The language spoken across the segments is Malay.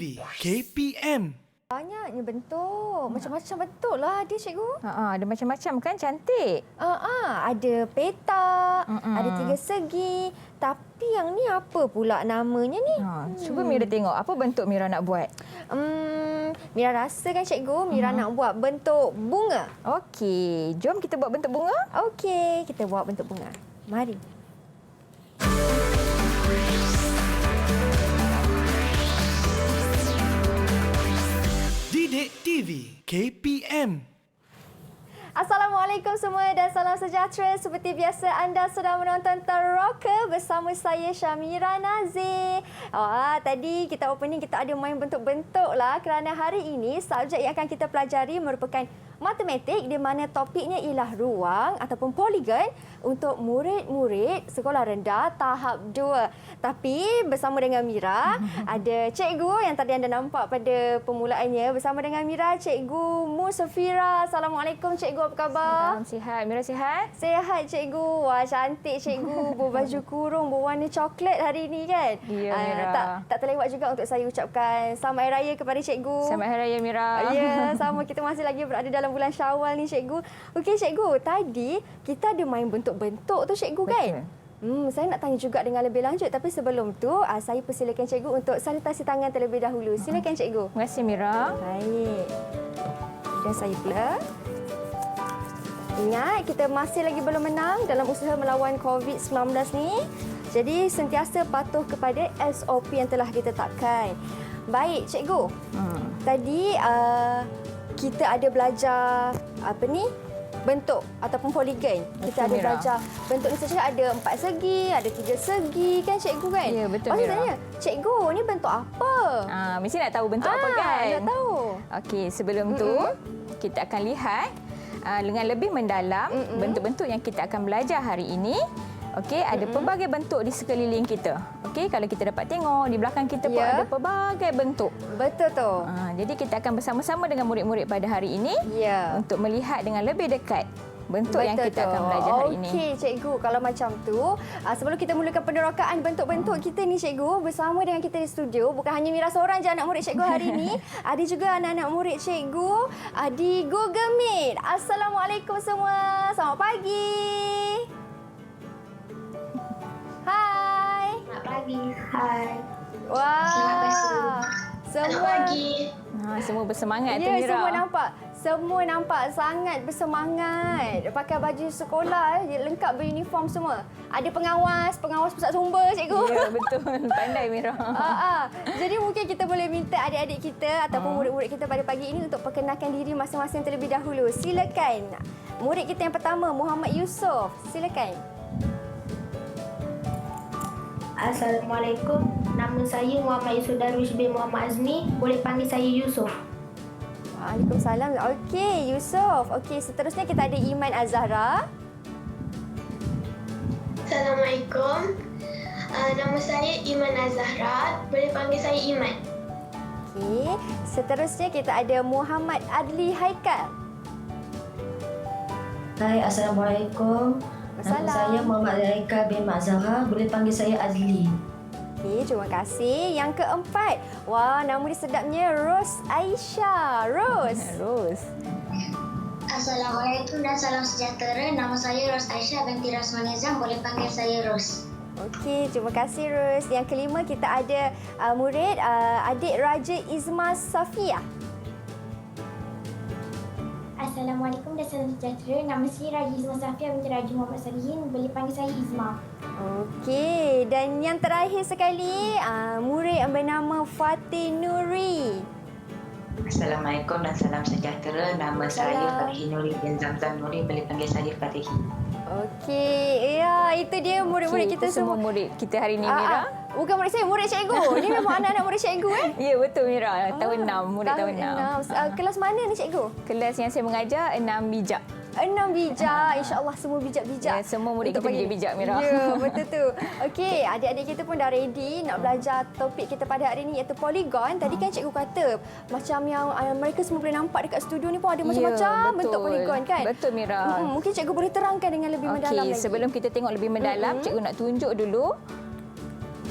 TV KPM. Banyaknya bentuk. Macam-macam bentuk lah dia, cikgu. Ada macam-macam kan, cantik. Ada petak, ada 3 segi. Tapi yang ni apa pula namanya ni? Cuba Mira tengok, apa bentuk Mira nak buat? Mira rasa kan, cikgu, Mira nak buat bentuk bunga. Okey, jom kita buat bentuk bunga. Okey, kita buat bentuk bunga. Mari. Didik TV KPM. Assalamualaikum semua dan salam sejahtera. Seperti biasa anda sedang menonton Teroka bersama saya Syamira Nazir. Tadi kita opening kita ada main bentuk-bentuk lah kerana hari ini subjek yang akan kita pelajari merupakan matematik di mana topiknya ialah ruang ataupun poligon untuk murid-murid sekolah rendah tahap 2. Tapi bersama dengan Mira ada cikgu yang tadi anda nampak pada permulaannya bersama dengan Mira, Cikgu Musafira. Assalamualaikum cikgu, apa khabar? Salam sihat. Mira sihat? Sihat cikgu. Wah, cantik cikgu berbaju kurung berwarna coklat hari ini kan? Ya, Mira. Tak terlewat juga untuk saya ucapkan selamat Hari Raya kepada cikgu. Selamat Hari Raya Mira. Ya, sama, kita masih lagi berada dalam bulan Syawal ni cikgu. Okey cikgu, tadi kita ada main bentuk-bentuk tu cikgu. Betul. Kan? Saya nak tanya juga dengan lebih lanjut, tapi sebelum tu saya persilakan cikgu untuk sanitasi tangan terlebih dahulu. Silakan cikgu. Terima kasih Mira. Baik. Dan saya pula. Ingat, kita masih lagi belum menang dalam usaha melawan COVID-19 ni. Jadi sentiasa patuh kepada SOP yang telah ditetapkan. Baik cikgu. Tadi kita ada belajar bentuk ataupun poligon. Kita ada belajar bentuk ni saja, ada 4 segi, ada 3 segi kan cikgu kan? Ya, betul Lepas tu Mira. tanya, cikgu ni bentuk apa? Mesti nak tahu bentuk apa kan? Nak tahu. Okey, sebelum tu kita akan lihat dengan lebih mendalam bentuk-bentuk yang kita akan belajar hari ini. Okey, ada pelbagai bentuk di sekeliling kita. Okey, kalau kita dapat tengok di belakang kita pun ada pelbagai bentuk. Betul tu. Jadi kita akan bersama-sama dengan murid-murid pada hari ini untuk melihat dengan lebih dekat bentuk yang kita akan belajar hari ini. Okey cikgu, kalau macam tu, sebelum kita mulakan penerokaan bentuk-bentuk kita ni cikgu, bersama dengan kita di studio, bukan hanya Mira seorang je anak murid cikgu hari ini, ada juga anak-anak murid cikgu di Google Meet. Assalamualaikum semua. Selamat pagi. Hai. Selamat pagi. Hai. Wah. Selamat pagi. Semua pagi. Semua bersemangat tu ya, Mira. semua nampak. Semua nampak sangat bersemangat. Pakai baju sekolah, lengkap beruniform semua. Ada pengawas pusat sumber cikgu. Ya, betul. Pandai Mira. Jadi mungkin kita boleh minta adik-adik kita ataupun murid-murid kita pada pagi ini untuk perkenalkan diri masing-masing terlebih dahulu. Silakan. Murid kita yang pertama, Muhammad Yusof. Silakan. Assalamualaikum. Nama saya Muhammad Yusof Darwish bin Muhammad Azmi. Boleh panggil saya Yusof. Waalaikumsalam. Okey, Yusof. Okey, seterusnya kita ada Iman Azhara. Assalamualaikum. Nama saya Iman Azhara. Boleh panggil saya Iman. Okey, seterusnya kita ada Muhammad Adli Haikal. Hai, Assalamualaikum. Nama saya Muhammad Haikal bin Mak Zahra. Boleh panggil saya Azli. Okey, terima kasih. Yang keempat, wah, nama dia sedapnya Ros Aisyah. Ros. Assalamualaikum dan salam sejahtera. Nama saya Ros Aisyah binti Rasman Nizam. Boleh panggil saya Ros. Okey, terima kasih Ros. Yang kelima kita ada murid adik Raja Izma Safia. Assalamualaikum dan salam sejahtera. Nama saya Raja Izma Safia binti Raja Muhammad Salihin. Boleh panggil saya Izma. Okey, dan yang terakhir sekali murid yang bernama Fatih Nuri. Assalamualaikum dan salam sejahtera. Nama saya Fatihi Nuri bin Zamzam Nuri. Boleh panggil saya Fatihi. Okey, ya, itu dia murid-murid kita semua. Murid kita hari ini Mira. Bukan murid saya, murid cikgu. Ini memang anak-anak murid cikgu Ya, betul Mira. Tahun 6, murid tahun 6. Kelas mana ni cikgu? Kelas yang saya mengajar 6 bijak. 6 bijak. InsyaAllah semua bijak-bijak. Ya, semua murid kita jadi bijak Mira. Ya, betul tu. Okey, adik-adik kita pun dah ready nak belajar topik kita pada hari ini iaitu poligon. Tadi kan cikgu kata macam yang mereka semua boleh nampak dekat studio ni pun ada macam-macam bentuk poligon kan? Betul Mira. Mungkin cikgu boleh terangkan dengan lebih mendalam lagi. Sebelum kita tengok lebih mendalam, cikgu nak tunjuk dulu.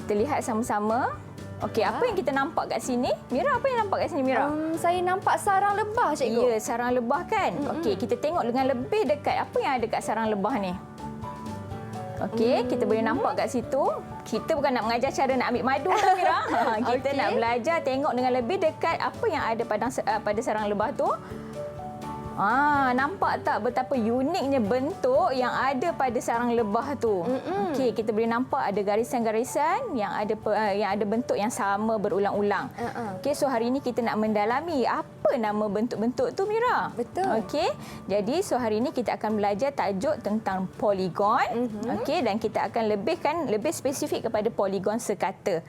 Kita lihat sama-sama Okey, apa yang kita nampak kat sini? Mira, apa yang nampak kat sini, Mira? Saya nampak sarang lebah, cikgu. Ya, sarang lebah kan? Okey, kita tengok dengan lebih dekat apa yang ada kat sarang lebah ni. Okey, kita boleh nampak kat situ. Kita bukan nak mengajar cara nak ambil madu kan, Mira. Kita nak belajar tengok dengan lebih dekat apa yang ada pada sarang lebah tu. Nampak tak betapa uniknya bentuk yang ada pada sarang lebah tu? Okey, kita boleh nampak ada garisan-garisan yang ada bentuk yang sama berulang-ulang. Okey, so hari ini kita nak mendalami apa nama bentuk-bentuk tu, Mira. Betul. Okey, jadi so hari ini kita akan belajar tajuk tentang poligon. Okey, dan kita akan lebih spesifik kepada poligon sekata.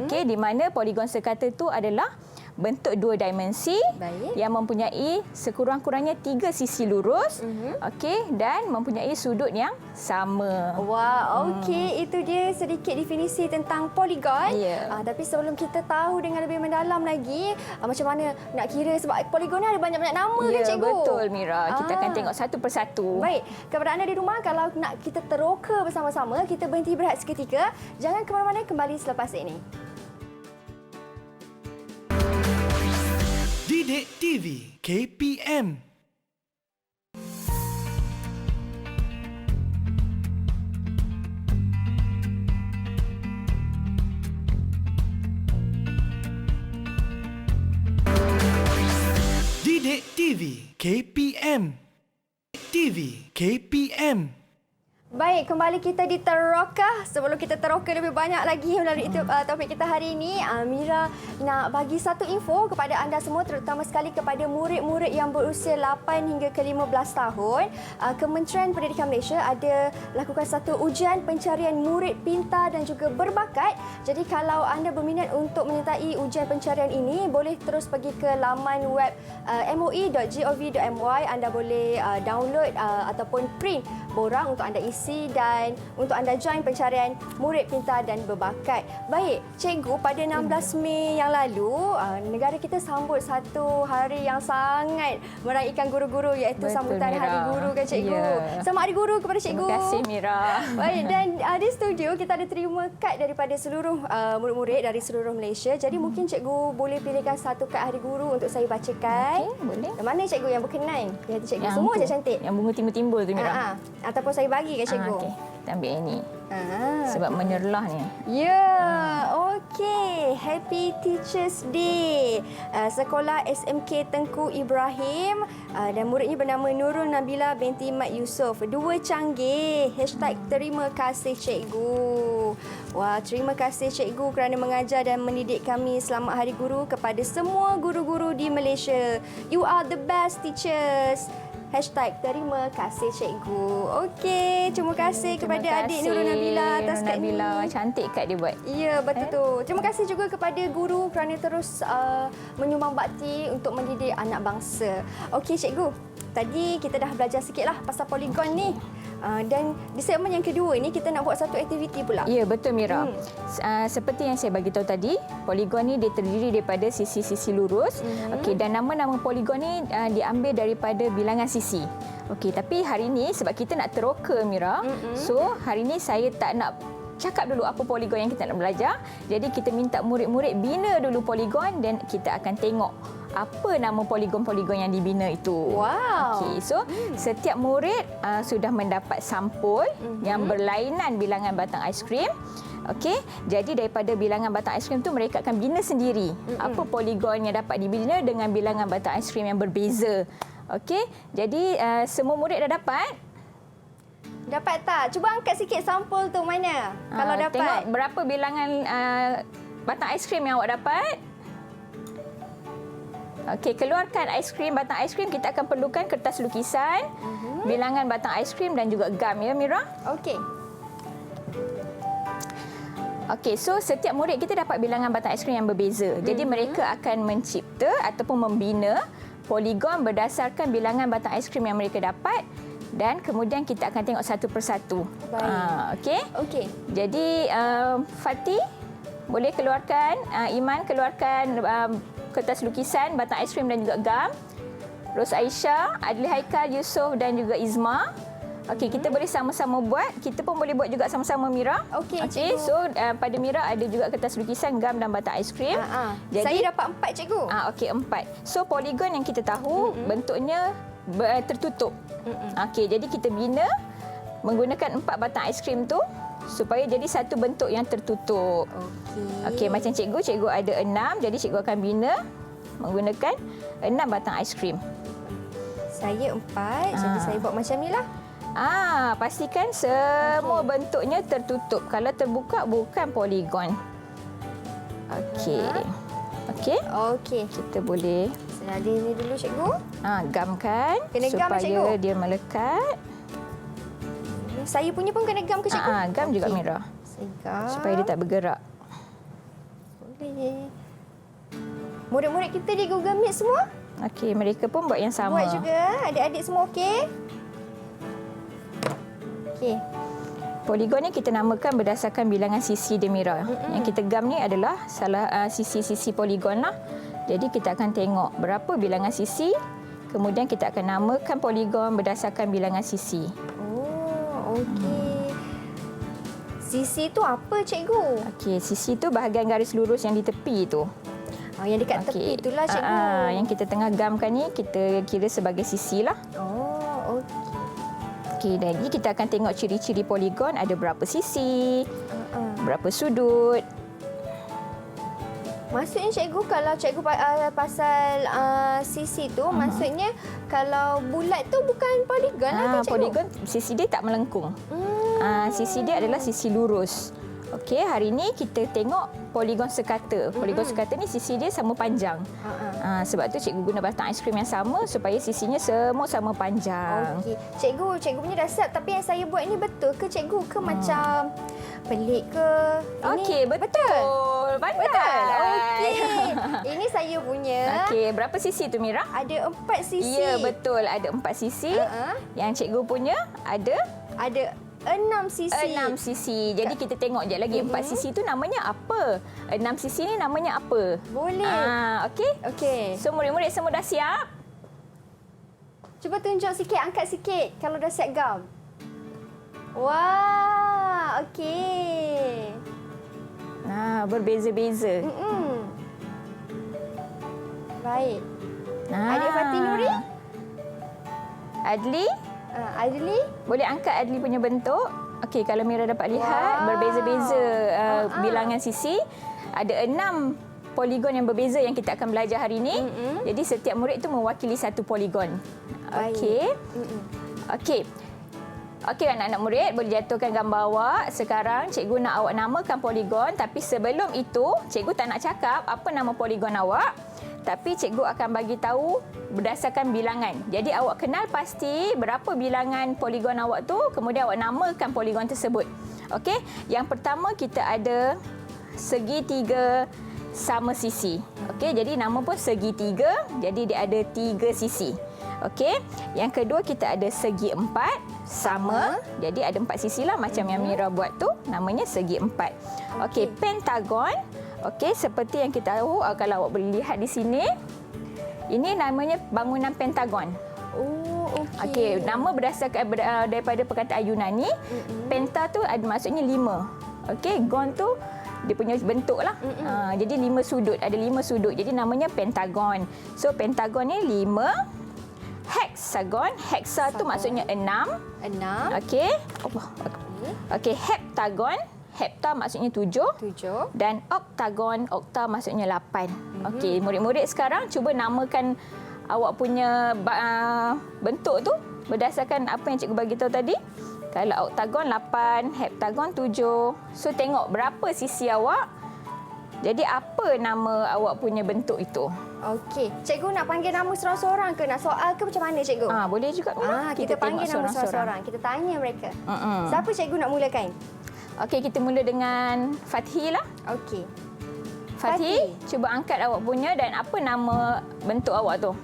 Okey, di mana poligon sekata tu adalah bentuk dua dimensi yang mempunyai sekurang-kurangnya 3 sisi lurus, okey, dan mempunyai sudut yang sama. Wah, okey, itu dia sedikit definisi tentang poligon. Ya. Tapi sebelum kita tahu dengan lebih mendalam lagi macam mana nak kira, sebab poligon ni ada banyak-banyak nama kan, cikgu? Betul, Mira. Kita akan tengok satu persatu. Baik, kepada anda di rumah, kalau nak kita teroka bersama-sama, kita berhenti berehat seketika. Jangan ke mana-mana, kembali selepas ini. Didik TV KPM. Didik TV KPM. TV KPM. Baik, kembali kita di Teroka. Sebelum kita teroka lebih banyak lagi melalui topik kita hari ini, Mira nak bagi satu info kepada anda semua, terutama sekali kepada murid-murid yang berusia 8 hingga ke 15 tahun. Kementerian Pendidikan Malaysia ada lakukan satu ujian pencarian murid pintar dan juga berbakat. Jadi kalau anda berminat untuk menyertai ujian pencarian ini, boleh terus pergi ke laman web moi.gov.my. Anda boleh download ataupun print borang untuk anda isi dan untuk anda join pencarian murid pintar dan berbakat. Baik, cikgu, pada 16 Mei yang lalu, negara kita sambut satu hari yang sangat meraihkan guru-guru, iaitu sambutan Mira. Hari Guru kan, cikgu? Ya. Selamat Hari Guru kepada cikgu. Terima kasih, Mira. Baik, dan di studio kita ada terima kad daripada seluruh murid-murid dari seluruh Malaysia. Jadi mungkin cikgu boleh pilihkan satu kad Hari Guru untuk saya bacakan. Okey, boleh. Yang mana cikgu yang berkenan? Di hati cikgu Yang semua tu, je cantik. Yang bunga timbul-timbul tu, Mira. Ataupun saya bagi ke cikgu. Okey, kita ambil ini. Ah. Sebab menyerlah ni. Ya, okey. Happy Teachers Day. Sekolah SMK Tengku Ibrahim dan muridnya bernama Nurul Nabila binti Mat Yusof. 2 canggih. #terima kasih cikgu. Wah, terima kasih cikgu kerana mengajar dan mendidik kami. Selamat Hari Guru kepada semua guru-guru di Malaysia. You are the best teachers. #terima kasih cikgu. Okey, terima kasih kepada adik Nurul Nabila atas kad ini. Cantik kad dia buat. Ya, betul tu. Terima kasih juga kepada guru kerana terus menyumbang bakti untuk mendidik anak bangsa. Okey cikgu, tadi kita dah belajar sikitlah pasal poligon ni. Dan di segmen yang kedua ni kita nak buat satu aktiviti pula. Ya, betul, Mira. Seperti yang saya bagi tahu tadi, poligon ni dia terdiri daripada sisi-sisi lurus. Okey, dan nama-nama poligon ni diambil daripada bilangan sisi. Okey, tapi hari ini sebab kita nak teroka, Mira. So, hari ini saya tak nak cakap dulu apa poligon yang kita nak belajar. Jadi kita minta murid-murid bina dulu poligon dan kita akan tengok apa nama poligon-poligon yang dibina itu. Wow. Okey, so setiap murid sudah mendapat sampul yang berlainan bilangan batang aiskrim. Okey, jadi daripada bilangan batang aiskrim tu mereka akan bina sendiri apa poligon yang dapat dibina dengan bilangan batang aiskrim yang berbeza. Okey, jadi semua murid dah dapat? Dapat tak? Cuba angkat sikit sampul tu mana? Kalau dapat. Tengok berapa bilangan batang aiskrim yang awak dapat. Okey, keluarkan aiskrim, batang aiskrim. Kita akan perlukan kertas lukisan, bilangan batang aiskrim dan juga gam, ya, Mira? Okey. Okey, so setiap murid kita dapat bilangan batang aiskrim yang berbeza. Jadi mereka akan mencipta ataupun membina poligon berdasarkan bilangan batang aiskrim yang mereka dapat dan kemudian kita akan tengok satu persatu. Baik. Okey. Okey. Jadi Fatih boleh keluarkan, Iman keluarkan kertas lukisan, batang aiskrim dan juga gam. Ros Aisyah, Adli Haikal, Yusof dan juga Izma. Okey, kita boleh sama-sama buat. Kita pun boleh buat juga sama-sama Mira. Okey, Okey, cikgu. so pada Mira ada juga kertas lukisan, gam dan batang aiskrim. Saya dapat 4, cikgu. Okey, 4. So poligon yang kita tahu bentuknya tertutup. Okey, jadi kita bina menggunakan 4 batang aiskrim tu supaya jadi satu bentuk yang tertutup. Okey, macam cikgu ada 6, jadi cikgu akan bina menggunakan 6 batang aiskrim. Saya 4, jadi saya buat macam ni lah. Pastikan semua bentuknya tertutup. Kalau terbuka bukan poligon. Okey. Okey. Okey. Kita boleh Saya ada ni dulu, cikgu. gamkan Kena gam, supaya cikgu? dia melekat. Saya punya pun kena gam ke, cikgu? Gam juga Okey. Mira. Saya gam. Supaya dia tak bergerak. Boleh. Murid-murid kita di Google Meet semua? Okey, mereka pun buat yang sama. Buat juga. Adik-adik semua okey? Okey. Poligon ni kita namakan berdasarkan bilangan sisi dia Mira. Yang kita gam ni adalah sisi-sisi poligon lah. Jadi kita akan tengok berapa bilangan sisi. Kemudian kita akan namakan poligon berdasarkan bilangan sisi. Oh, okey. Sisi tu apa, cikgu? Okey, sisi tu bahagian garis lurus yang di tepi tu. Yang dekat tepi itulah, cikgu. Yang kita tengah gamkan ni kita kira sebagai sisi lah. Oh, okey. Okey, jadi kita akan tengok ciri-ciri poligon ada berapa sisi, berapa sudut. Maksudnya cikgu, kalau cikgu pasal sisi tu, maksudnya kalau bulat tu bukan poligon lah kan, cikgu? Poligon sisi dia tak melengkung. Sisi dia adalah sisi lurus. Okey, hari ini kita tengok poligon sekata. Poligon sekata ni sisi dia sama panjang. Sebab tu cikgu guna batang aiskrim yang sama supaya sisinya semua sama panjang. Okey. Cikgu punya dah siap, tapi yang saya buat ni betul ke, cikgu? Ke macam pelik ke? Okey, betul. Pandai. Betul. Okey. Ini saya punya. Okey, berapa sisi tu Mira? Ada 4 sisi. Ya, betul. Ada 4 sisi. Yang cikgu punya ada 6 sisi. 6 sisi. Jadi kita tengok je lagi 4 sisi tu namanya apa? 6 sisi ni namanya apa? Boleh. Okey. Okey. So murid-murid semua dah siap? Cuba tunjuk sikit, angkat sikit kalau dah siap gam. Wah, okey. Berbeza-beza. Baik. Adik Fatih Nuri? Adli? Adli? Boleh angkat Adli punya bentuk. Okey, kalau Mira dapat lihat berbeza-beza bilangan sisi. Ada 6 poligon yang berbeza yang kita akan belajar hari ini. Jadi setiap murid itu mewakili satu poligon. Okey. Okey. Okey anak-anak murid, boleh jatuhkan gambar awak. Sekarang cikgu nak awak namakan poligon, tapi sebelum itu cikgu tak nak cakap apa nama poligon awak. Tapi cikgu akan bagi tahu berdasarkan bilangan. Jadi awak kenal pasti berapa bilangan poligon awak tu, kemudian awak namakan poligon tersebut. Okey, yang pertama kita ada segitiga sama sisi. Okey, jadi nama pun segitiga, jadi dia ada 3 sisi. Okey, yang kedua kita ada segi 4 sama, jadi ada 4 sisi lah macam yang Mira buat tu, namanya segi 4. Okey, pentagon. Okey, seperti yang kita tahu, kalau awak boleh lihat di sini, ini namanya bangunan pentagon. Oh, okey. Okey, nama berdasarkan daripada perkataan Yunani. Penta tu ada maksudnya 5. Okey, gon tu dia punya bentuk lah. Jadi 5 sudut, ada 5 sudut. Jadi namanya pentagon. So pentagon ni 5. Hexagon, hexa tu maksudnya 6. 6. Okey. Okey, heptagon. Hepta maksudnya 7. Dan oktagon, okta maksudnya 8. Okey, murid-murid sekarang cuba namakan awak punya bentuk tu berdasarkan apa yang cikgu bagi tahu tadi. Kalau oktagon 8, heptagon 7. So tengok berapa sisi awak. Jadi apa nama awak punya bentuk itu? Okey, cikgu nak panggil nama seorang-seorang ke? Nak soal ke macam mana, cikgu? Boleh juga. Kita panggil nama seorang-seorang. Kita tanya mereka. Siapa cikgu nak mulakan? Okey, kita mula dengan Fathi lah. Okey. Fathi, cuba angkat awak punya dan apa nama bentuk awak tu?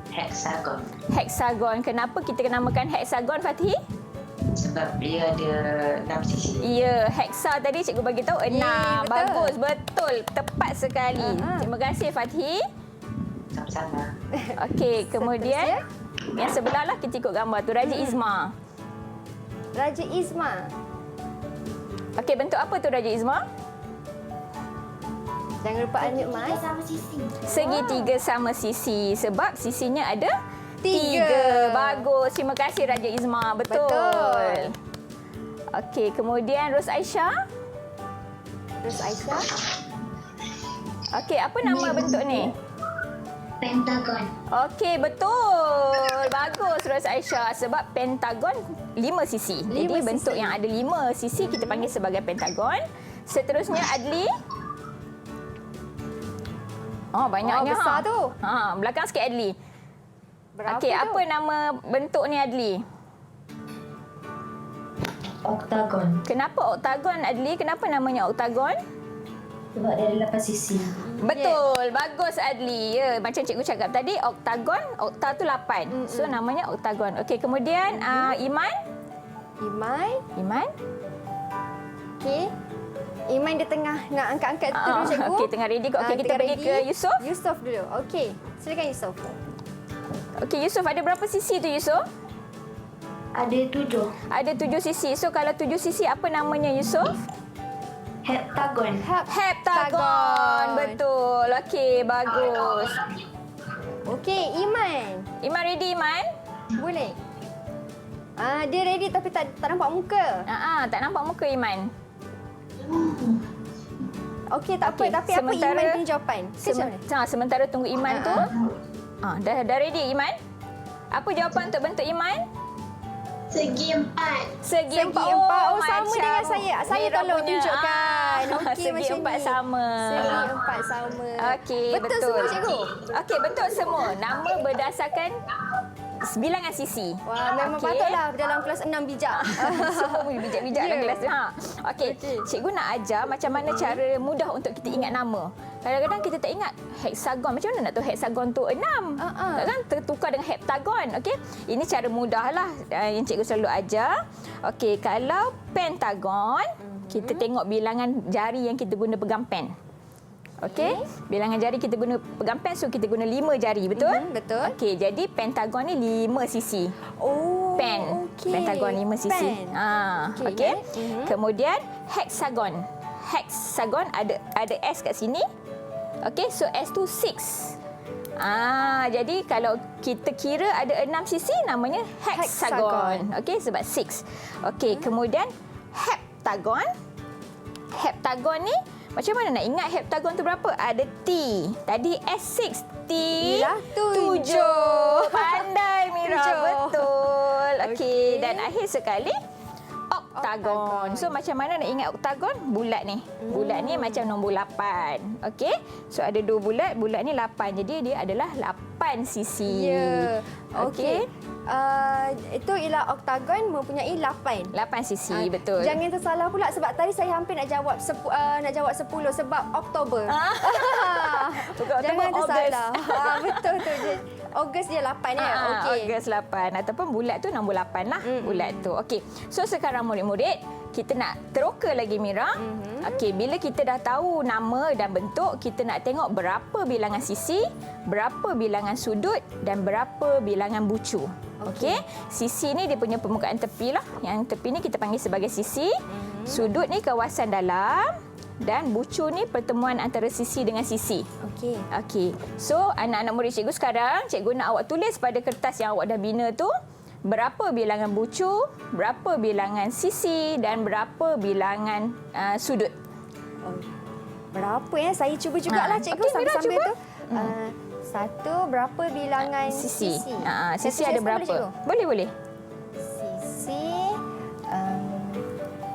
Hexagon. Hexagon. Kenapa kita namakan hexagon, Fathi? Sebab dia ada 6 sisi. Ya, hexa tadi cikgu bagi tahu 6. Betul. Bagus, betul. Tepat sekali. Terima kasih, Fathi. Sama-sama. Okey, kemudian yang sebelah lah kita ikut gambar tu. Raja Izma. Raja Izma. Okey, bentuk apa tu Raja Izma? Jangan lupa unmute Tiga mic. sama sisi. Segitiga sama sisi. Sebab sisinya ada Tiga. Bagus. Terima kasih Raja Izma. Betul. Betul. Okey, kemudian Ros Aisyah. Terus Aisyah. Okey, apa nama bentuk ni? Pentagon. Okey, betul. Bagus Ros Aisyah. Sebab pentagon 5 sisi. Jadi Lima bentuk sisi. yang ada 5 sisi kita panggil sebagai pentagon. Seterusnya Adli. Oh, banyaknya. Oh, besar tu. Belakang sikit Adli. Berapa Okey, tu? apa nama bentuk ni Adli? Oktagon. Kenapa oktagon Adli? Kenapa namanya oktagon? Sebab dia ada 8 sisi. Betul. Bagus Adli. Ya, macam cikgu cakap tadi, oktagon, okta tu 8. So namanya oktagon. Okey, kemudian Iman. Iman. Okey. Iman dia tengah nak angkat-angkat tu dulu cikgu. Okey, tengah ready kot. Okey, kita tengah pergi ready. ke Yusof. Yusof dulu. Okey. Silakan Yusof. Okey, Yusof, ada berapa sisi tu Yusof? Ada 7. Ada 7 sisi. So kalau 7 sisi apa namanya Yusof? Heptagon. Heptagon. Betul. Okey, bagus. Okey, Iman. Iman ready Iman? Boleh. Dia ready tapi tak nampak muka. Tak nampak muka Iman. Okey, tak apa. Okey, Tapi apa Iman punya jawapan? Sementara tunggu Iman tu. Dah ready Iman? Apa jawapan untuk bentuk Iman? Segi 4. Segi empat. Oh, sama macam dengan saya. Saya Mira tolong punya. tunjukkan. Okey, Segi macam empat ni. sama. Segi 4 sama. Okey, Betul semua cikgu? Okey, betul semua. Nama berdasarkan bilangan sisi. Wah, memang Okey. patutlah dalam kelas 6 bijak. Semua bijak-bijak dalam Ya. kelas tu. Okey, cikgu nak ajar macam mana cara mudah untuk kita ingat nama. Kadang-kadang kita tak ingat heksagon. Macam mana nak tahu heksagon tu 6? Kan tertukar dengan heptagon. Okey, ini cara mudahlah yang cikgu selalu ajar. Okey, kalau pentagon, kita tengok bilangan jari yang kita guna pegang pen. Okey, bilangan jari kita guna pegang pen, so kita guna 5 jari, betul? Betul. Okey, jadi pentagon ni 5 sisi. Oh, Pen. okey. Pentagon 5 sisi. Pen. Okey. Okey. Kemudian heksagon. Heksagon ada S kat sini. Okey, so S tu 6. Jadi kalau kita kira ada 6 sisi namanya heksagon. Okey, sebab 6. Okey, kemudian heptagon. Heptagon ni macam mana nak ingat heptagon tu berapa? Ada T. Tadi S6. T. Ialah 7. 7. Pandai Mira. 7. Betul. Okey. Okey. Dan akhir sekali oktagon. So macam mana nak ingat oktagon? Bulat ni. Bulat ni macam nombor 8. Okey. So ada 2 bulat. Bulat ni 8. Jadi dia adalah 8 sisi. Ya. Okey. Itu ialah oktagon mempunyai 8. 8 sisi, betul. Jangan tersalah pula sebab tadi saya hampir nak jawab 10 sebab Oktober. Bukan Jangan Oktober, tersalah. Betul tu. Ogos dia 8 ya. Okey. Ogos 8 ataupun bulat tu nombor 8 lah. Bulat tu. Okey. So sekarang murid-murid kita nak teroka lagi Mira. Okey, bila kita dah tahu nama dan bentuk, kita nak tengok berapa bilangan sisi, berapa bilangan sudut dan berapa bilangan bucu. Okey. Sisi ni dia punya permukaan tepi lah. Yang tepi ni kita panggil sebagai sisi. Sudut ni kawasan dalam dan bucu ni pertemuan antara sisi dengan sisi. Okey. Okey. So, anak-anak murid cikgu sekarang, cikgu nak awak tulis pada kertas yang awak dah bina tu, berapa bilangan bucu, berapa bilangan sisi dan berapa bilangan sudut. Berapa ya? Saya cuba jugalah cikgu Okey, Mira, sambil-sambil cuba. tu. Satu, berapa bilangan Sisi. sisi? Sisi Satu ada saya berapa? boleh, cikgu? Boleh. Sisi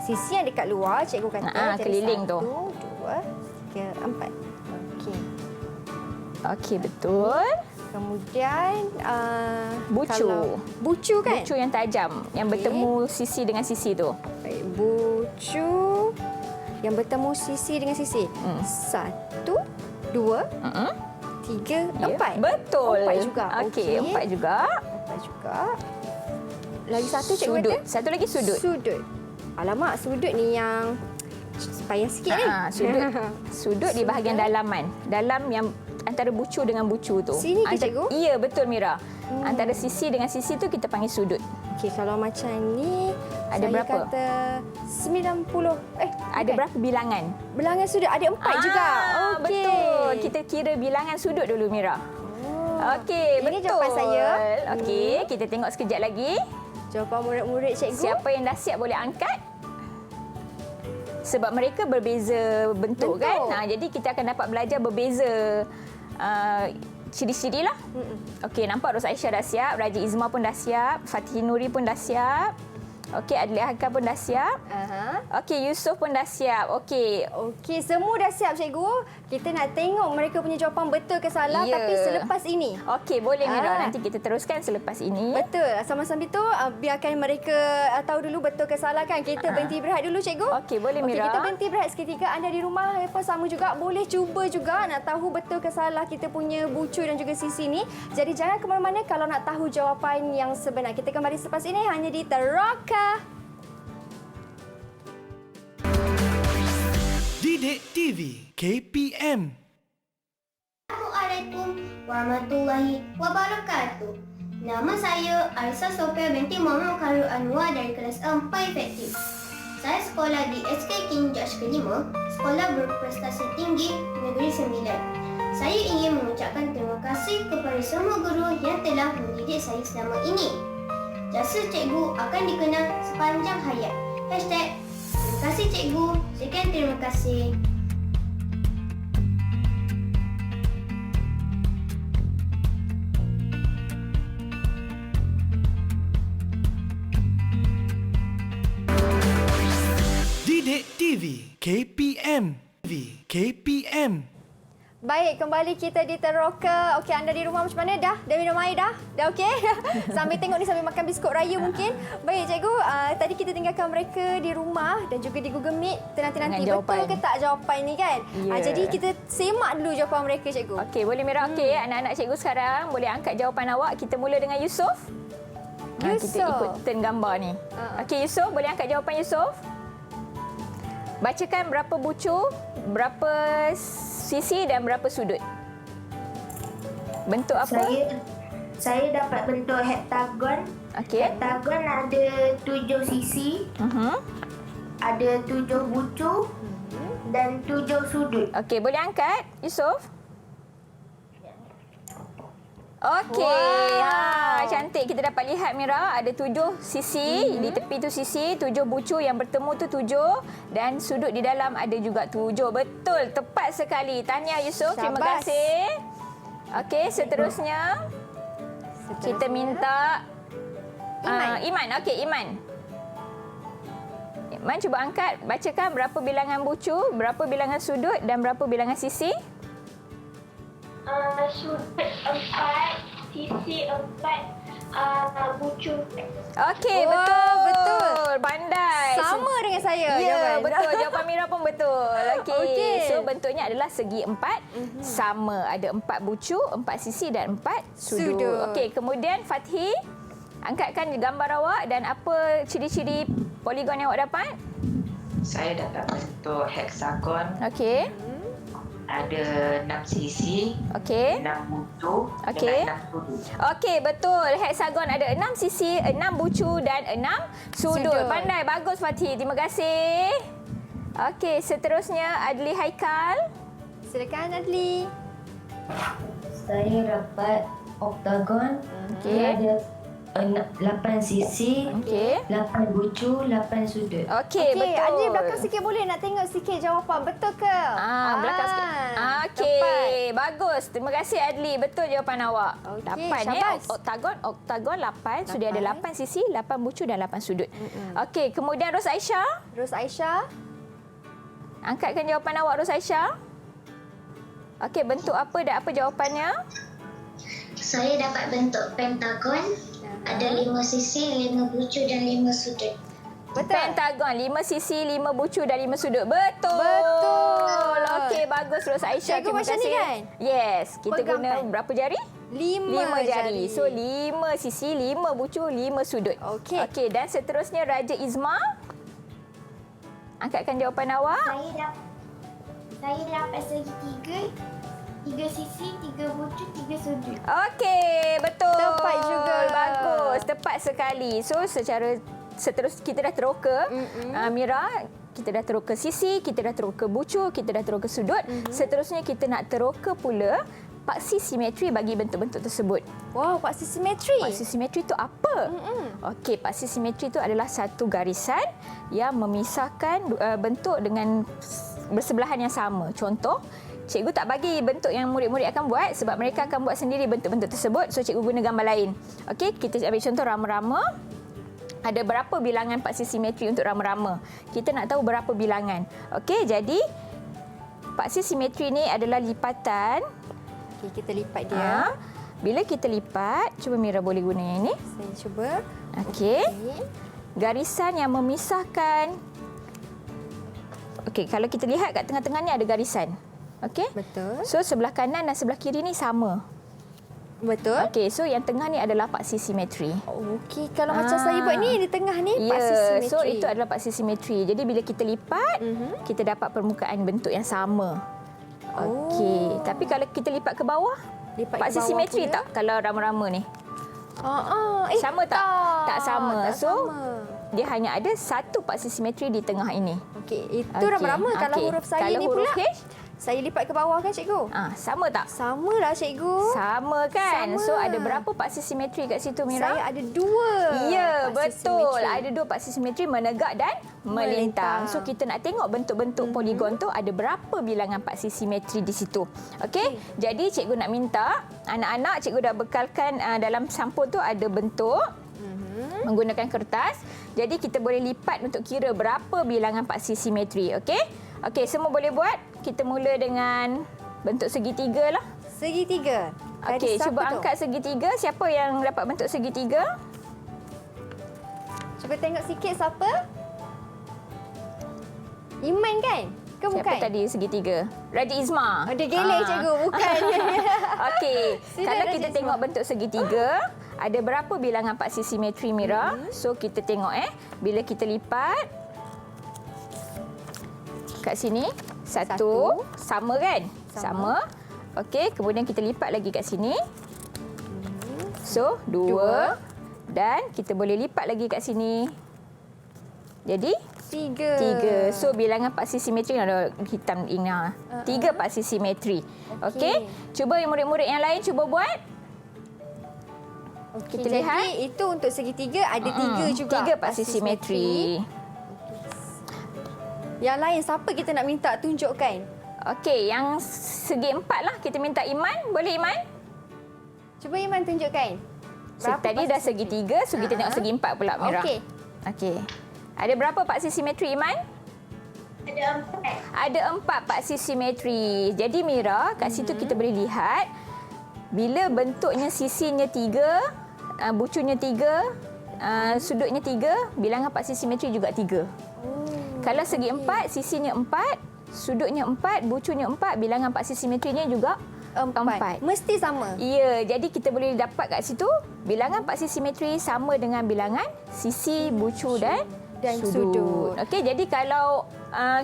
sisi yang dekat luar cikgu kata. Jadi keliling 1, tu. 2, 3, 4. Okey. Okey, betul. Kemudian Bucu. kalau bucu kan? Bucu yang tajam, yang bertemu sisi dengan sisi tu. Baik, bucu yang bertemu sisi dengan sisi. 1, 2, 3, 4. Betul. 4 juga. Okey, 4 juga. 4 juga. Lagi satu cikgu Sudut. kata? Satu lagi sudut. Sudut. Alamak, sudut ni yang payah sikit ni. Sudut. Sudut di bahagian dalaman. Dalam yang antara bucu dengan bucu tu. Sini ke, cikgu? Ya, betul Mira. Antara sisi dengan sisi tu kita panggil sudut. Okey, kalau macam ni Ada Saya berapa? kata 90. Ada berapa bilangan? Bilangan sudut ada 4 juga. Okey. Betul. Kita kira bilangan sudut dulu, Mira. Okey, Ini betul. jawapan saya. Okey, kita tengok sekejap lagi. Jawapan murid-murid cikgu. Siapa yang dah siap boleh angkat. Sebab mereka berbeza bentuk. Kan? Jadi kita akan dapat belajar berbeza ciri-ciri lah. Okey, nampak Ros Aisyah dah siap, Raja Izma pun dah siap, Fatih Nuri pun dah siap. Okey, Adli Hakan pun dah siap. Okey, Yusof pun dah siap. Okey. Okey, semua dah siap cikgu. Kita nak tengok mereka punya jawapan betul ke salah tapi selepas ini. Okey, boleh Mira. Nanti kita teruskan selepas ini. Betul. Sama-sama itu biarkan mereka tahu dulu betul ke salah kan. Kita berhenti berehat dulu cikgu. Okey, boleh Mira. Okey, kita berhenti berehat seketika. Anda di rumah pun sama juga boleh cuba juga nak tahu betul ke salah kita punya bucu dan juga sisi ni. Jadi jangan ke mana-mana kalau nak tahu jawapan yang sebenar. Kita kembali selepas ini hanya di Teroka. Didik TV KPM. Assalamualaikum warahmatullahi wabarakatuh. Nama saya Aisyah Sofia binti Muhammad Khairul Anwar dari kelas 4 efektif. Saya sekolah di SK King George ke-5, sekolah berprestasi tinggi Negeri Sembilan. Saya ingin mengucapkan terima kasih kepada semua guru yang telah mendidik saya selama ini. Jasa cikgu akan dikenal sepanjang hayat. #Terima kasih cikgu. Sekian terima kasih. Didik TV KPM. KPM. Baik, kembali kita di Teroka. Okey, anda di rumah macam mana? Dah minum air dah? Dah okey? Sambil tengok ni, sambil makan biskut raya mungkin. Baik, cikgu. Tadi kita tinggalkan mereka di rumah dan juga di Google Meet. Nanti betul ke tak jawapan ni kan? Jadi kita semak dulu jawapan mereka, cikgu. Okey, boleh Mira. Okey, anak-anak cikgu sekarang boleh angkat jawapan awak. Kita mula dengan Yusof. Kita ikut turn gambar ni. Okey, Yusof, boleh angkat jawapan Yusof? Bacakan berapa bucu, berapa sisi dan berapa sudut. Bentuk apa? Saya dapat bentuk hektagon. Okey. Hektagon ada 7 sisi, ada 7 bucu dan 7 sudut. Okey, boleh angkat Yusof? Okey. Cantik. Kita dapat lihat Mira, ada 7 sisi. Di tepi tu sisi, 7 bucu yang bertemu tu 7 dan sudut di dalam ada juga 7. Betul, tepat sekali. Tahniah Yusof. Terima kasih. Okey, seterusnya kita minta Iman. Okey, Iman. Iman, cuba angkat, bacakan berapa bilangan bucu, berapa bilangan sudut dan berapa bilangan sisi? Sudut 4, sisi 4, bucu. Okey, betul. Pandai. Sama dengan saya. Ya, betul. Jawapan Mira pun betul. Okey. So, bentuknya adalah segi 4. Sama. Ada 4 bucu, 4 sisi dan 4 sudut. Okey, kemudian Fatih, angkatkan gambar awak dan apa ciri-ciri poligon yang awak dapat? Saya dapat bentuk heksagon. Okey. Ada 6 sisi, Okey. 6 bucu Okey. dan 6 sudut. Okey, betul. Heksagon ada 6 sisi, 6 bucu dan 6 sudut. Pandai. Bagus Fatih. Terima kasih. Okey, seterusnya Adli Haikal. Silakan Adli. Saya dapat oktagon. Dia ada 8 sisi, Okey. 8 bucu, 8 sudut. Okey, betul. Adli belakang sikit boleh nak tengok sikit jawapan. Betul ke? Belakang sikit. Okey, bagus. Terima kasih Adli. Betul jawapan awak. Okey, 8 syabas. Oktagon 8. Sudah ada 8 sisi, 8 bucu dan 8 sudut. Okey, kemudian Ros Aisyah. Ros Aisyah. Angkatkan jawapan awak Ros Aisyah. Okey, bentuk apa dan apa jawapannya? Saya dapat bentuk pentagon. Ada 5 sisi, 5 bucu dan 5 sudut. Betul. Pentagon, 5 sisi, 5 bucu dan 5 sudut. Betul. Betul. Okey, bagus Ros Aisyah. Cikgu Terima macam kasih. ni kan? Yes, kita Pegang guna pen. berapa jari? 5 jari. So 5 sisi, 5 bucu, 5 sudut. Okey. Okey, dan seterusnya Raja Izma. Angkatkan jawapan awak. Saya dapat segi 3 sisi, 3 bucu, 3 sudut. Okey, betul. Tepat juga. Bagus, tepat sekali. So secara seterus kita dah teroka Mira, kita dah teroka sisi, kita dah teroka bucu, kita dah teroka sudut. Seterusnya kita nak teroka pula paksi simetri bagi bentuk-bentuk tersebut. Wow, paksi simetri. Paksi simetri itu apa? Okey, paksi simetri itu adalah satu garisan yang memisahkan bentuk dengan bersebelahan yang sama. Contoh, cikgu tak bagi bentuk yang murid-murid akan buat sebab mereka akan buat sendiri bentuk-bentuk tersebut. So, cikgu guna gambar lain. Okey, kita ambil contoh rama-rama. Ada berapa bilangan paksi simetri untuk rama-rama? Kita nak tahu berapa bilangan. Okey, jadi paksi simetri ni adalah lipatan. Okey, kita lipat dia. Bila kita lipat, cuba Mira boleh guna yang ini. Saya cuba. Okey. Garisan yang memisahkan. Okey, kalau kita lihat kat tengah-tengah ni ada garisan. Okey? Betul. So sebelah kanan dan sebelah kiri ni sama. Betul. Okey, so yang tengah ni adalah paksi simetri. Okey, kalau macam saya buat ni di tengah ni paksi simetri. So itu adalah paksi simetri. Jadi bila kita lipat, kita dapat permukaan bentuk yang sama. Okey, tapi kalau kita lipat ke bawah, paksi simetri tak kalau rama-rama ni? Sama tak? Tak sama. So dia hanya ada satu paksi simetri di tengah ini. Okey, itu rama-rama. Kalau huruf saya kalau ni huruf pula, H, saya lipat ke bawah kan cikgu? Sama tak? Sama lah cikgu. Sama kan? Sama. So ada berapa paksi simetri kat situ, Mira? Saya ada 2. Ya, betul. Ada 2 paksi simetri, menegak dan melintang. So kita nak tengok bentuk-bentuk poligon tu ada berapa bilangan paksi simetri di situ. Okey? Jadi cikgu nak minta anak-anak, cikgu dah bekalkan dalam sampul tu ada bentuk menggunakan kertas. Jadi kita boleh lipat untuk kira berapa bilangan paksi simetri. Okey? Okey, semua boleh buat. Kita mula dengan bentuk segitiga lah. Segitiga. Okey, cuba angkat segitiga. Siapa yang dapat bentuk segitiga? Cuba tengok sikit siapa? Iman kan? Ke bukan? Siapa tadi segitiga? Raja Izma. Dia geleng cikgu, bukan. Okey, Sila, kalau Raja kita Izma. tengok bentuk segitiga, ada berapa bilangan paksi simetri, Mira? So kita tengok bila kita lipat kat sini, satu. Sama kan? Sama. Okey, kemudian kita lipat lagi kat sini. So, 2. Dan kita boleh lipat lagi kat sini. Jadi 3. So bilangan paksi simetri ada hitam ini. 3 paksi simetri. Okey. Cuba yang murid-murid yang lain cuba buat. Okey, kita jadi lihat. itu untuk segitiga ada 3 juga. 3 paksi simetri. Yang lain siapa kita nak minta tunjukkan? Okey, yang segi 4 lah kita minta Iman. Boleh Iman? Cuba Iman tunjukkan. Tadi dah segi 3, so kita tengok segi 4 pula, Mira. Okey. Okey. Ada berapa paksi simetri, Iman? Ada 4. Ada 4 paksi simetri. Jadi Mira, kat situ kita boleh lihat bila bentuknya sisinya 3, bucunya 3, sudutnya 3, bilangan paksi simetri juga 3. Kalau segi 4, sisinya 4, sudutnya 4, bucunya 4, bilangan paksi simetrinya juga 4. Mesti sama. Ya, jadi kita boleh dapat kat situ bilangan paksi simetri sama dengan bilangan sisi, bucu dan sudut. Okey, jadi kalau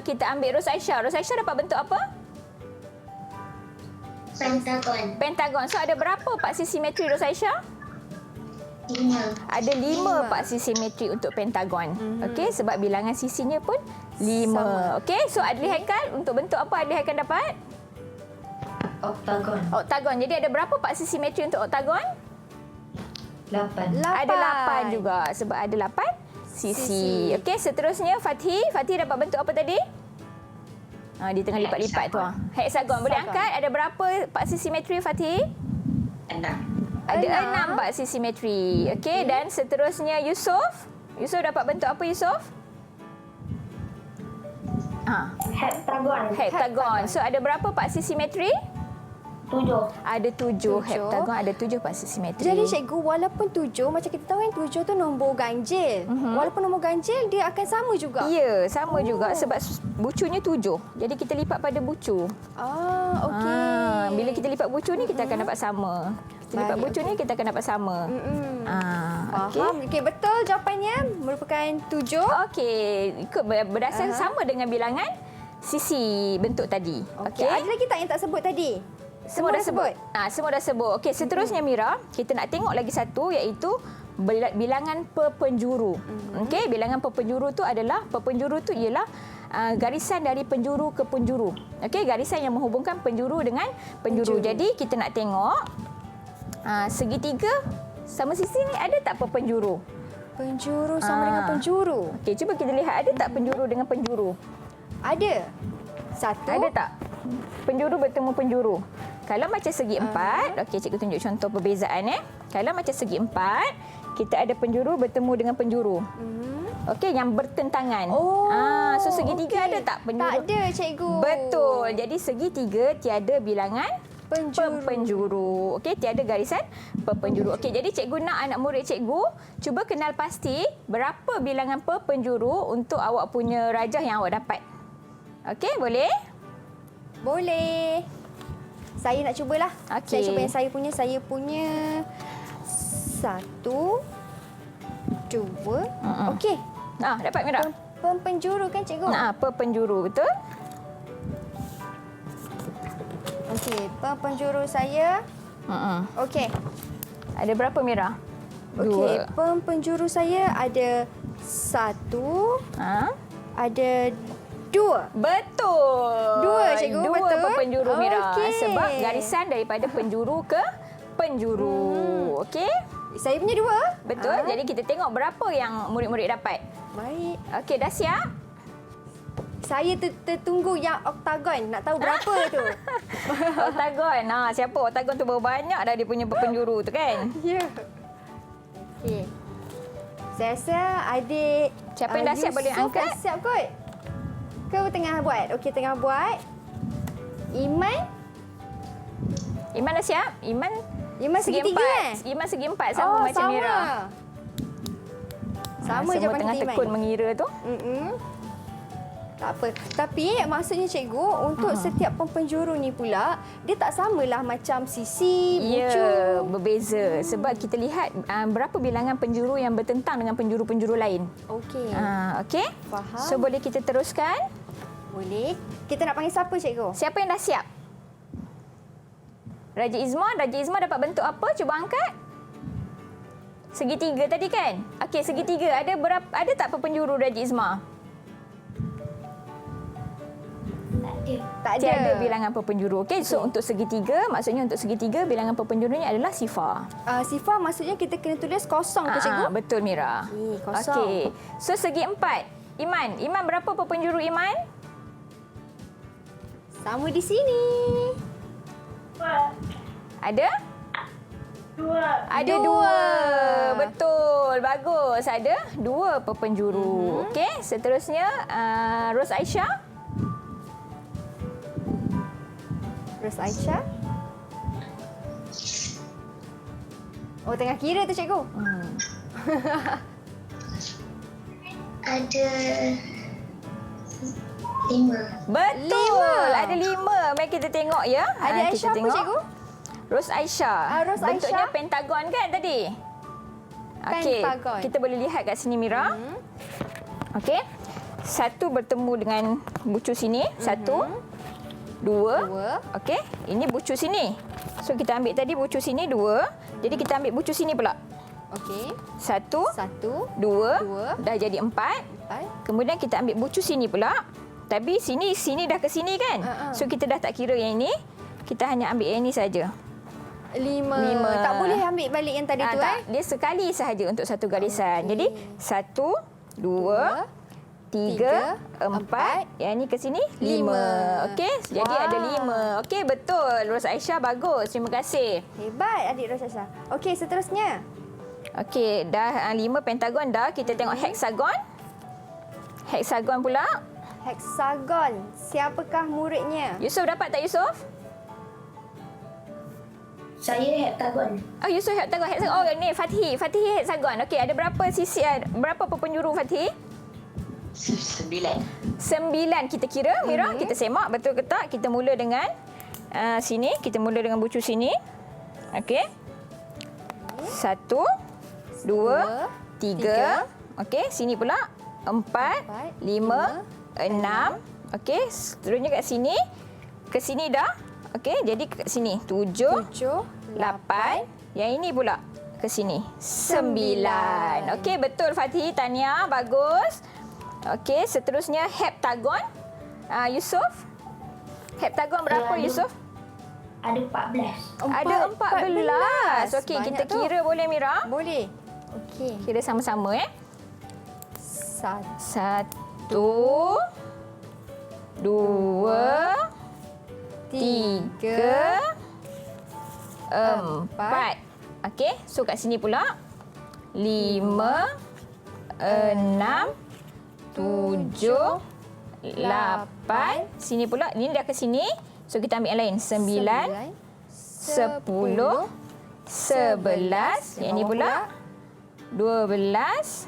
kita ambil Rosaisyah dapat bentuk apa? Pentagon. Pentagon. So ada berapa paksi simetri Rosaisyah? 5. Ada 5 paksi simetri untuk pentagon. Okey, sebab bilangan sisinya pun 5. Okey, so Adli Haikal untuk bentuk apa Adli Haikal dapat? Oktagon. Oktagon. Jadi ada berapa paksi simetri untuk oktagon? 8. Ada 8 juga sebab ada 8 sisi. Okey, seterusnya Fathi dapat bentuk apa tadi? Di tengah lipat-lipat tu. Hexagon. Boleh angkat ada berapa paksi simetri Fathi? 6. Ada 6 paksi simetri. Okey, dan seterusnya Yusof dapat bentuk apa Yusof? Heptagon. So ada berapa paksi simetri? 7. Ada 7 heptagon, ada 7 paksi simetri. Jadi cikgu, walaupun 7, macam kita tahu kan 7 tu nombor ganjil. Walaupun nombor ganjil, dia akan sama juga. Ya, sama juga sebab bucunya 7. Jadi kita lipat pada bucu. Okey. Bila kita lipat bucu ni kita akan dapat sama. Kita lipat bucu ni kita akan dapat sama. Faham. Okey, betul jawapannya merupakan 7. Okey, ikut berdasar sama dengan bilangan sisi bentuk tadi. Okey. Ada lagi tak yang tak sebut tadi? Semua dah sebut. Semua dah sebut. Okey, seterusnya Mira, kita nak tengok lagi satu iaitu bilangan per penjuru. Okey, bilangan per penjuru tu adalah ialah garisan dari penjuru ke penjuru. Okey, garisan yang menghubungkan penjuru dengan penjuru. Jadi kita nak tengok segitiga sama sisi ni ada tak per penjuru? Penjuru sama dengan penjuru. Okey, cuba kita lihat ada tak penjuru dengan penjuru? Ada. Satu. Ada tak? Penjuru bertemu penjuru. Kalau macam segi empat, okey cikgu tunjuk contoh perbezaan Kalau macam segi empat, kita ada penjuru bertemu dengan penjuru. Okey, yang bertentangan. So segitiga ada tak penjuru? Tak ada, cikgu. Betul. Jadi segitiga tiada bilangan penjuru. Okey, tiada garisan penjuru. Okey, jadi cikgu nak anak murid cikgu cuba kenal pasti berapa bilangan penjuru untuk awak punya rajah yang awak dapat. Okey, boleh? Boleh. Saya nak cubalah. Okey. Saya cuba yang saya punya 1, 2. Okey. Dapat Mira? Penjuru kan cikgu? Penjuru, betul? Okey, penjuru saya. Okey. Ada berapa Mira? Okey, penjuru saya ada 1, ada 2. Betul. 2 cikgu, betul. 2 penjuru Mira. Okey. Sebab garisan daripada penjuru ke penjuru. Okey? Saya punya 2. Betul. Jadi kita tengok berapa yang murid-murid dapat. Baik. Okey, dah siap? Saya tertunggu yang oktagon. Nak tahu berapa tu? Oktagon. Siapa oktagon tu banyak dah dia punya penjuru tu kan? Ya. Okey. Saya rasa adik Siapa yang dah siap boleh Yusof angkat? dah siap kot. Ke tengah buat? Okey, tengah buat. Iman dah siap? Iman segi 3 Iman segi 4 sama macam Mira. Sama semua jawapan tengah kita tekun Iman. mengira tu. Tak apa. Tapi maksudnya cikgu untuk setiap penjuru ni pula dia tak samalah macam sisi, bucu. Ya, berbeza. Sebab kita lihat berapa bilangan penjuru yang bertentang dengan penjuru-penjuru lain. Okey. Okey? Faham. So boleh kita teruskan? Boleh. Kita nak panggil siapa cikgu? Siapa yang dah siap? Raja Izma dapat bentuk apa? Cuba angkat. Segitiga tadi kan? Okey, segitiga. Ada tak penjuru Raja Izma? Tak ada. Tiada bilangan penjuru. Okey, so untuk segitiga, maksudnya untuk segitiga bilangan penjurunya adalah sifar. Sifar maksudnya kita kena tulis kosong tu cikgu? Betul Mira. Okey, kosong. Okey. So segi 4. Iman berapa penjuru Iman? Sama di sini. Ada? 2. Ada 2. Betul. Bagus. Ada 2 penjuru. Okey, seterusnya Ros Aisyah. Ros Aisyah. Oh, tengah kira tu cikgu. Ada 5. Betul. Ada 5. Mari kita tengok ya. Ada Kita Aisyah apa tengok. cikgu? Ros Aisyah. Ros Bentuknya Aisyah. pentagon kan tadi? Okey. Pentagon. Kita boleh lihat kat sini Mira. Okey. Satu bertemu dengan bucu sini. 1, 2. Okey. Ini bucu sini. So kita ambil tadi bucu sini 2. Jadi kita ambil bucu sini pula. Okey. 1, 2. 2. Dah jadi 4. Kemudian kita ambil bucu sini pula. Tapi sini dah ke sini kan? So kita dah tak kira yang ini. Kita hanya ambil yang ini saja. 5. 5. Tak boleh ambil balik yang tadi tu tak. Dia sekali sahaja untuk satu garisan. Jadi 1, 2, 3, 4. Yang ni ke sini 5. Okey, jadi ada 5. Okey, betul. Ros Aisyah bagus. Terima kasih. Hebat adik Ros Aisyah. Okey, seterusnya. Okey, dah 5 pentagon dah. Kita tengok heksagon. Heksagon pula. Heksagon. Siapakah muridnya? Yusuf dapat tak Yusuf? Saya hektagon. Oh, Yusuf heksagon. Oh, ni Fatih. Fatih heksagon. Okey, ada berapa sisi? Berapa penjuru Fatih? 9. 9 kita kira, Mira. Kita semak betul ke tak? Kita mula dengan sini. Kita mula dengan bucu sini. Okey. 1, 2, 3. Okey, sini pula 4, 5, 6. Okey, seterusnya kat sini. Ke sini dah. Okey, jadi kat sini 7, 8. Yang ini pula ke sini. 9. Okey, betul Fatih. Tahniah, bagus. Okey, seterusnya heptagon. Yusof? Heptagon berapa, Yusof? Ada 14. Ada 14. Okey, Banyak kita tu. kira boleh, Mira? Boleh. Okey. Kira sama-sama, 1, 1, 2, 3, 4. Okey, so kat sini pula 5, 6, 7, 8. Sini pula, ini dah ke sini. So kita ambil yang lain. 9, 10, 11. Yang ini pula 12,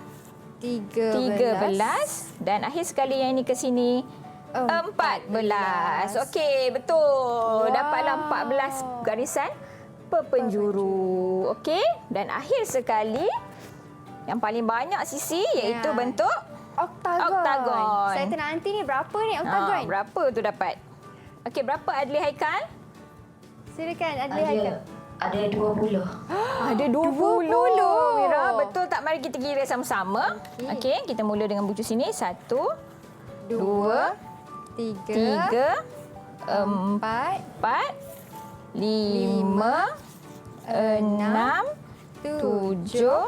13 dan akhir sekali yang ini ke sini 14. Okey, betul. Dapatlah 14 garisan perpenjuru. Okey, dan akhir sekali yang paling banyak sisi iaitu bentuk oktagon. Saya tengok nanti ni berapa ni oktagon? Berapa tu dapat? Okey, berapa Adli Haikal? Silakan Adli Haikal. Ada 20. Ada 20. Mira, betul tak? Mari kita kira sama-sama. Okey, kita mula dengan bucu sini. 1, 2, 3, 4, 5, 6, 7,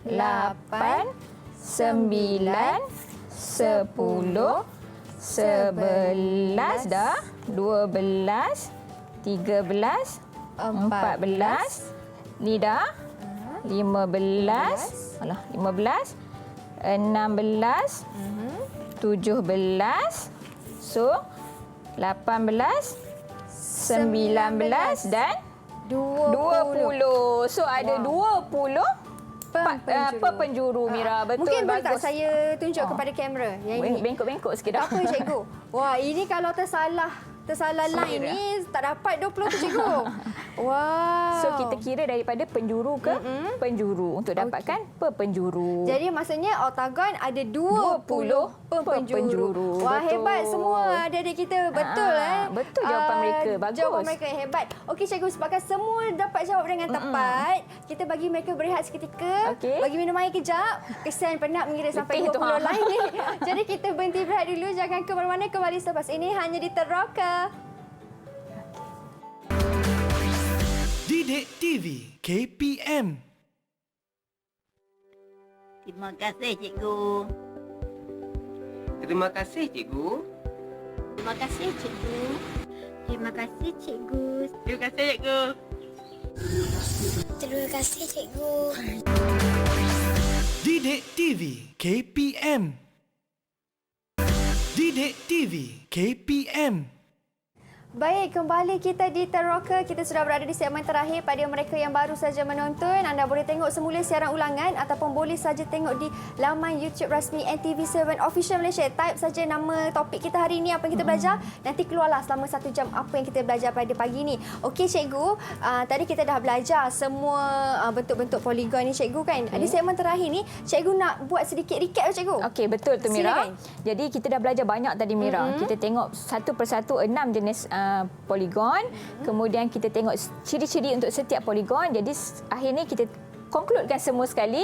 8, 9, 10, 11 dah, 12, 13, 14, ni dah, 15, 15, 16, 17, so 18, 19 dan 20. So ada 20 penjuru, Mira. Betul, Mungkin boleh tak bagus. saya tunjuk kepada kamera yang ini? Bengkok-bengkok sikit dah. Apa cikgu? Wah, ini kalau tersalah line ni tak dapat 20 tu cikgu. Wow. So kita kira daripada penjuru ke penjuru untuk dapatkan penjuru. Jadi maksudnya oktagon ada 20 penjuru. Wah, Betul. hebat semua adik-adik kita. Betul betul jawapan mereka. Bagus. Jawapan mereka hebat. Okey cikgu, sebabkan semua dapat jawab dengan tepat, kita bagi mereka berehat seketika. Okey. Bagi minum air kejap. Kesian penat mengira sampai Letih tu, 20 line ni. Jadi kita berhenti berehat dulu. Jangan ke mana-mana, kembali selepas ini hanya di Teroka. Didik TV KPM. Terima kasih, cikgu. Terima kasih, cikgu. Terima kasih, cikgu. Terima kasih, cikgu. Terima kasih, cikgu. Terima kasih, cikgu. Didik TV KPM. Didik TV KPM. Baik, kembali kita di Teroka. Kita sudah berada di segmen terakhir. Pada mereka yang baru saja menonton, anda boleh tengok semula siaran ulangan ataupun boleh saja tengok di laman YouTube rasmi NTV7 Official Malaysia. Type saja nama topik kita hari ini, apa yang kita belajar. Nanti keluarlah selama 1 jam apa yang kita belajar pada pagi ini. Okey cikgu, tadi kita dah belajar semua bentuk-bentuk poligon ni cikgu kan. Di segmen terakhir ni, cikgu nak buat sedikit recap cikgu. Okey, betul tu Mira. Silakan. Jadi kita dah belajar banyak tadi Mira. Kita tengok satu persatu 6 jenis poligon. Kemudian kita tengok ciri-ciri untuk setiap poligon. Jadi akhirnya kita konkludekan semua sekali.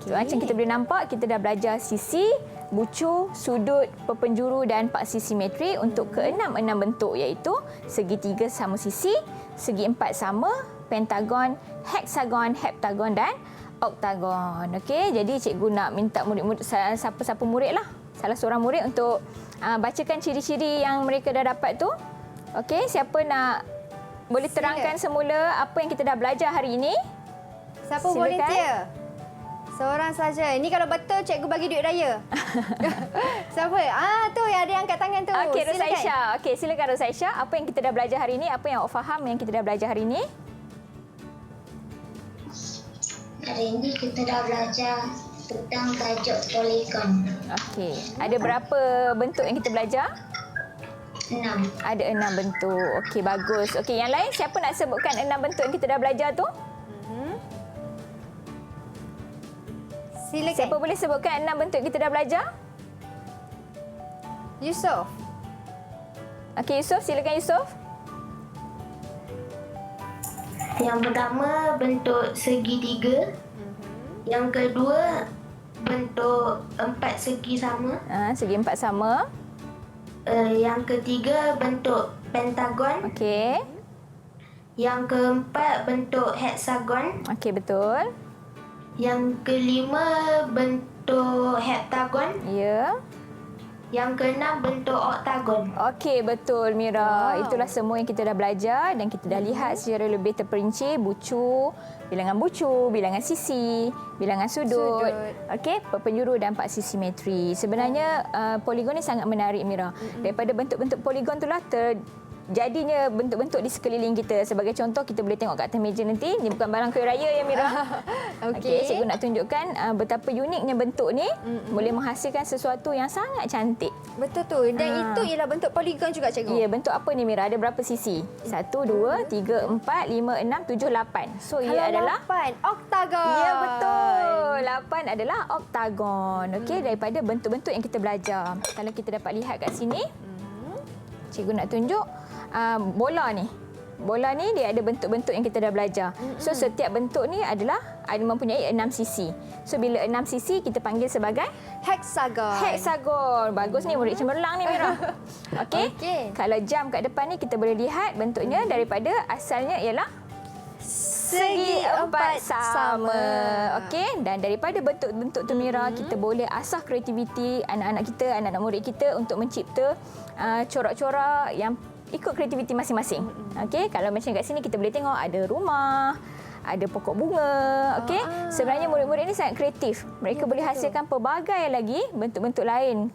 Macam kita boleh nampak, kita dah belajar sisi, bucu, sudut, perpenjuru dan paksi simetri untuk ke-6 bentuk, iaitu segitiga sama sisi, segi empat sama, pentagon, heksagon, heptagon dan oktagon. Okey, jadi cikgu nak minta murid-murid, siapa-siapa murid lah, salah seorang murid untuk bacakan ciri-ciri yang mereka dah dapat tu. Okey, siapa nak boleh terangkan semula apa yang kita dah belajar hari ini? Siapa Silakan. volunteer? Seorang saja. Ini kalau betul cikgu bagi duit raya. Siapa? Tu yang ada angkat tangan tu. Okey, Silakan. Rosaisha. Okey, silakan Rosaisha. Apa yang kita dah belajar hari ini? Apa yang awak faham yang kita dah belajar hari ini? Hari ini kita dah belajar tentang tajuk poligon. Okey, ada berapa bentuk yang kita belajar? 6. Ada 6 bentuk. Okey, bagus. Okey, yang lain siapa nak sebutkan 6 bentuk yang kita dah belajar tu? Silakan. Siapa boleh sebutkan 6 bentuk yang kita dah belajar? Yusof. Okey, Yusof, silakan Yusof. Yang pertama bentuk segitiga. Yang kedua bentuk 4 segi sama. Segi 4 sama. Yang ketiga bentuk pentagon. Okey. Yang keempat bentuk heksagon. Okey, betul. Yang kelima bentuk heptagon. Ya. Yang keenam bentuk oktagon. Okey, betul Mira. Itulah semua yang kita dah belajar dan kita dah lihat secara lebih terperinci bilangan bucu, bilangan sisi, bilangan sudut. Okey, penjuru dan 4 sisi simetri. Sebenarnya poligon ni sangat menarik Mira. Daripada bentuk-bentuk poligon itulah jadinya bentuk-bentuk di sekeliling kita. Sebagai contoh, kita boleh tengok kat atas meja nanti. Ini bukan barang kuih raya ya Mira. Okey, cikgu nak tunjukkan betapa uniknya bentuk ni boleh menghasilkan sesuatu yang sangat cantik. Betul tu. Dan itu ialah bentuk poligon juga cikgu. Ya, bentuk apa ni Mira? Ada berapa sisi? 1, 2, 3, 4, 5, 6, 7, 8. So ia adalah 8 oktagon. Ya, betul. 8 adalah oktagon. Okey, daripada bentuk-bentuk yang kita belajar. Kalau kita dapat lihat kat sini, cikgu nak tunjuk bola ni. Bola ni dia ada bentuk-bentuk yang kita dah belajar. So setiap bentuk ni adalah mempunyai 6 sisi. So bila 6 sisi kita panggil sebagai heksagon. Heksagon. Bagus ni murid cemerlang ni Mira. Okey. Kalau jam kat depan ni kita boleh lihat bentuknya daripada asalnya ialah segi 4 sama. Okey, dan daripada bentuk-bentuk tu Mira, kita boleh asah kreativiti anak-anak kita, anak-anak murid kita untuk mencipta corak-corak yang ikut kreativiti masing-masing. Okey, kalau macam kat sini kita boleh tengok ada rumah, ada pokok bunga. Okey, sebenarnya murid-murid ini sangat kreatif. Mereka boleh hasilkan pelbagai lagi bentuk-bentuk lain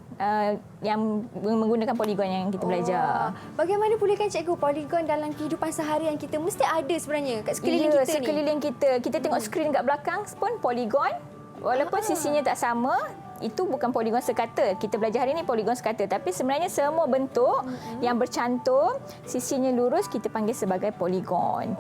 yang menggunakan poligon yang kita belajar. Bagaimana pula kan cikgu poligon dalam kehidupan seharian kita mesti ada sebenarnya kat sekeliling kita ni. Sekeliling kita. Kita tengok skrin kat belakang pun poligon. Walaupun sisinya tak sama, itu bukan poligon sekata. Kita belajar hari ini poligon sekata. Tapi sebenarnya semua bentuk yang bercantum, sisinya lurus, kita panggil sebagai poligon.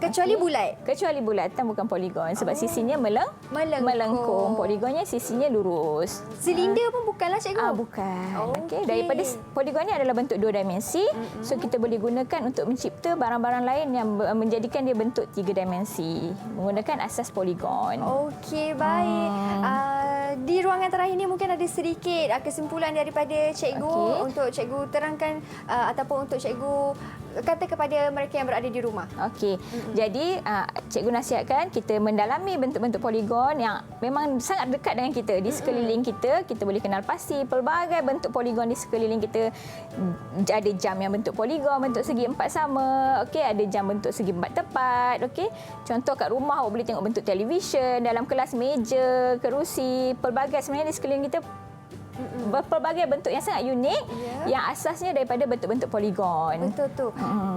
Kecuali bulat? Kecuali bulatan bukan poligon. Sebab sisinya melengkung. Poligonnya sisinya lurus. Silinder pun bukanlah cikgu? Bukan. Okey. Daripada poligon ni adalah bentuk 2 dimensi. So kita boleh gunakan untuk mencipta barang-barang lain yang menjadikan dia bentuk 3 dimensi. Menggunakan asas poligon. Okey, baik. Di ruangan terakhir ini mungkin ada sedikit kesimpulan daripada cikgu untuk cikgu terangkan ataupun untuk cikgu kata kepada mereka yang berada di rumah. Okey. Jadi cikgu nasihatkan kita mendalami bentuk-bentuk poligon yang memang sangat dekat dengan kita di sekeliling kita. Kita boleh kenal pasti pelbagai bentuk poligon di sekeliling kita. Ada jam yang bentuk poligon, bentuk segi 4 sama. Okey, ada jam bentuk segi 4 tepat. Okey. Contoh kat rumah awak boleh tengok bentuk televisyen, dalam kelas meja, kerusi, pelbagai sebenarnya di sekeliling kita berpelbagai bentuk yang sangat unik yang asasnya daripada bentuk-bentuk poligon. Betul tu.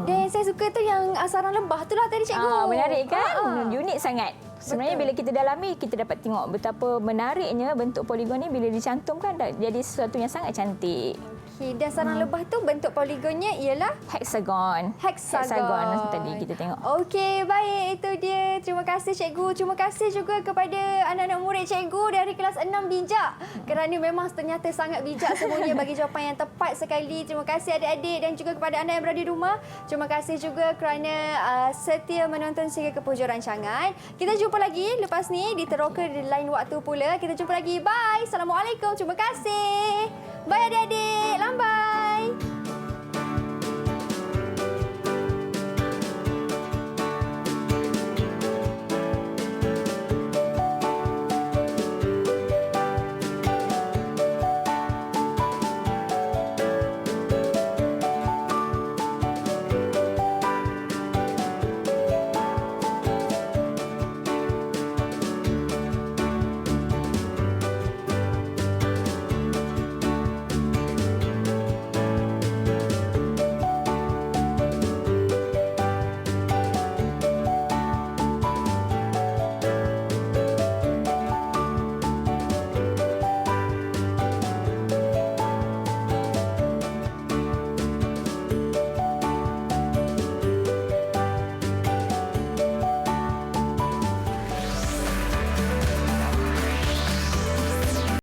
Dan yang saya suka tu yang sarang lebah tu lah tadi cikgu. Menarik kan? Unik sangat. Sebenarnya bila kita dalami, kita dapat tengok betapa menariknya bentuk poligon ni bila dicantumkan jadi sesuatu yang sangat cantik. Okey, dan sarang lebah tu bentuk poligonnya ialah heksagon. Heksagon tadi kita tengok. Okey, baik, itu dia. Terima kasih cikgu. Terima kasih juga kepada anak-anak murid cikgu dari kelas 6 bijak. Kerana memang ternyata sangat bijak semuanya bagi jawapan yang tepat sekali. Terima kasih adik-adik dan juga kepada anda yang berada di rumah. Terima kasih juga kerana setia menonton sehingga ke penghujung rancangan. Kita jumpa lagi lepas ni di Teroka di lain waktu pula. Kita jumpa lagi. Bye. Assalamualaikum. Terima kasih. Bye adik-adik.